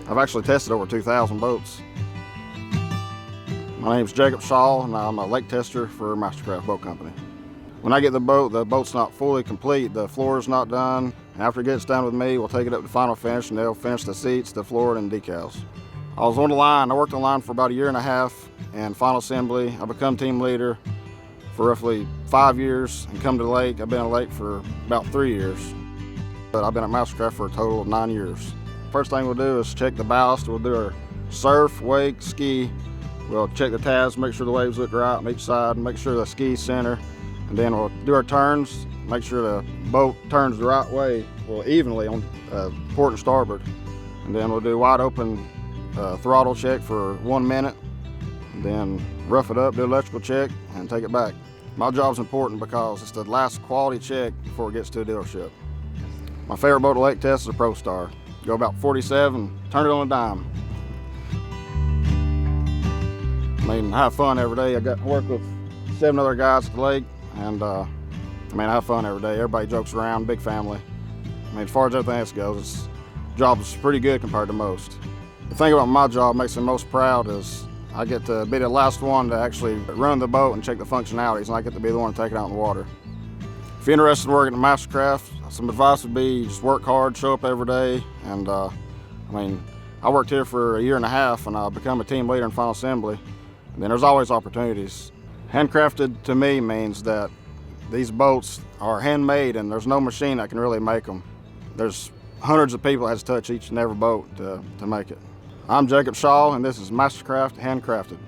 I've actually tested over 2,000 boats. My name's Jacob Shaw, and I'm a lake tester for MasterCraft Boat Company. When I get the boat's not fully complete, the floor's not done. After it gets done with me, we'll take it up to final finish, and they'll finish the seats, the floor, and decals. I was on the line. I worked on the line for about 1.5 years, and final assembly. I become team leader for roughly 5 years, and come to the lake. I've been at the lake for about 3 years. But I've been at MasterCraft for a total of 9 years. First thing we'll do is check the ballast. We'll do our surf, wake, ski. We'll check the tabs, make sure the waves look right on each side, and make sure the ski's center. And then we'll do our turns, make sure the boat turns the right way, well, evenly on port and starboard. And then we'll do wide open throttle check for 1 minute, and then rough it up, do electrical check, and take it back. My job's important because it's the last quality check before it gets to a dealership. My favorite boat to lake test is a Pro Star. Go about 47, turn it on a dime. I mean, I have fun every day. I work with 7 other guys at the lake, and I have fun every day. Everybody jokes around, big family. I mean, as far as everything else goes, the job is pretty good compared to most. The thing about my job makes me most proud is I get to be the last one to actually run the boat and check the functionalities, and I get to be the one to take it out in the water. If you're interested in working at MasterCraft, some advice would be just work hard, show up every day, and I worked here for 1.5 years, and I become a team leader in final assembly. And then there's always opportunities. Handcrafted to me means that these boats are handmade, and there's no machine that can really make them. There's hundreds of people that has to touch each and every boat to make it. I'm Jacob Shaw, and this is MasterCraft Handcrafted.